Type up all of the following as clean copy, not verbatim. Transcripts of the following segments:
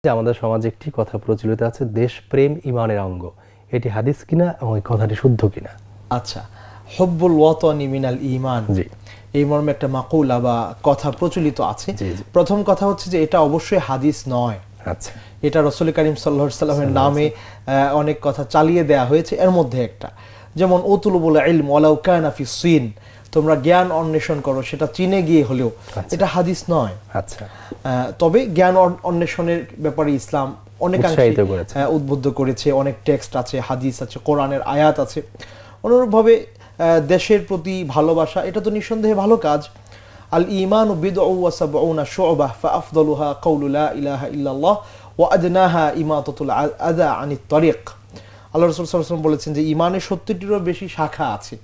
যে আমাদের সমাজে একটি কথা প্রচলিত আছে, দেশপ্রেম ইমানের অঙ্গ। এটি হাদিস কিনা এবং এই কথাটি শুদ্ধ কিনা? আচ্ছা, হুব্বুল ওয়াতানি মিনাল ঈমান, জি, এই মর্মে একটা মাকুলা বা কথা প্রচলিত আছে। জি, জি। প্রথম কথা হচ্ছে যে এটা অবশ্যই হাদিস নয়। আচ্ছা, এটা রাসূল করিম সাল্লাল্লাহু আলাইহি ওয়াসাল্লামের নামে অনেক কথা চালিয়ে দেয়া হয়েছে। এর মধ্যে একটা, যেমন উতুলুবুল ইলম ওয়ালাউ কানা ফি সিন, তোমরা জ্ঞান অন্বেষণ করো সেটা চীনে গিয়ে হলেও, এটা হাদিস নয়। আচ্ছা। তবে জ্ঞান অন্বেষণের ব্যাপারে ইসলাম অনেকাংশে উদ্বুদ্ধ করেছে, অনেক টেক্সট আছে, হাদিস আছে, কোরআনের আয়াত আছে। অনুরূপভাবে দেশের প্রতি ভালোবাসা, এটা তো নিঃসন্দেহে ভালো কাজ। আল ঈমানু বিদউ ওয়া সাবউনা শু'বাহ ফাআফদালুহা কাউলু লা ইলাহা ইল্লাল্লাহ ওয়া আদনাহা ইমাতাতুল আযা আনিত তারিক। আল্লাহ রাসূল সাল্লাল্লাহু আলাইহি ওয়াসাল্লাম বলেছেন যে ঈমানের 70টিরও বেশি শাখা আছে।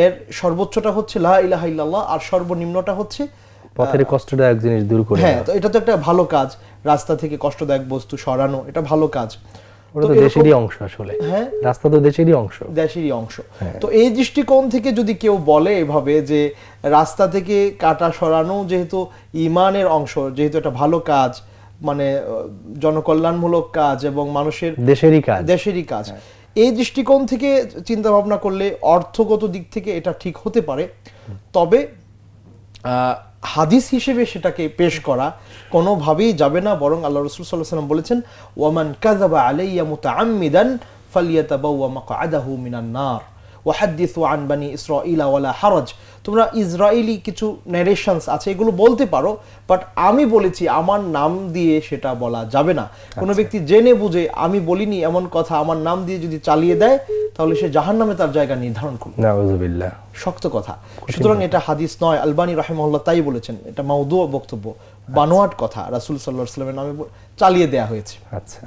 এর সর্বোচ্চটা হচ্ছে লা ইলাহা ইল্লাল্লাহ, আর সর্বনিম্নটা হচ্ছে পথের কষ্টদায়ক জিনিস দূর করে। হ্যাঁ, তো এটা তো একটা ভালো কাজ। রাস্তা থেকে কষ্টদায়ক বস্তু সরানো, এটা ভালো কাজ। ওটা তো দেশেরই অংশ আসলে। হ্যাঁ, রাস্তা তো দেশেরই অংশ, দেশেরই অংশ। তো এই দৃষ্টিকোণ থেকে যদি কেউ বলে এভাবে যে রাস্তা থেকে কাটা সরানো যেহেতু ঈমানের অংশ, যেহেতু এটা ভালো কাজ, মানে জনকল্যাণমূলক কাজ এবং মানুষের দেশেরই কাজ, এই দৃষ্টিকোণ থেকে চিন্তা ভাবনা করলে অর্থগত দিক থেকে এটা ঠিক হতে পারে। তবে হাদিস হিসেবে সেটাকে পেশ করা কোনোভাবেই যাবে না, বরং আল্লাহ রাসূল সাল্লাল্লাহু আলাইহি ওয়াসাল্লাম বলেছেন ওয়ামান কাযাবা আলাইয়া মুতাআম্মিদান ফালইয়াতাবাওয়া মাকআদাহু মিনান নার ওয়া হাদিসু আন বানি ইসরাঈলা ওয়ালা হারাজ। তোমরা ইসরায়েলি কিছু ন্যারেশনস আছে, এগুলো বলতে পারো, বাট আমি বলেছি আমার নাম দিয়ে সেটা বলা যাবে না। কোনো ব্যক্তি জেনে বুঝে আমি বলিনি এমন কথা আমার নাম দিয়ে যদি চালিয়ে দেয়, তাহলে সে জাহান্নামে তার জায়গা নির্ধারণ করবে। নাউযুবিল্লাহ, শক্ত কথা। সুতরাং এটা হাদিস নয়। আলবানী রাহিমাহুল্লাহ তাই বলেছেন, এটা মাউদু বক্তব্য, বানোয়াট কথা রাসূল সাল্লাল্লাহু আলাইহি ওয়াসাল্লামের নামে চালিয়ে দেয়া হয়েছে। আচ্ছা।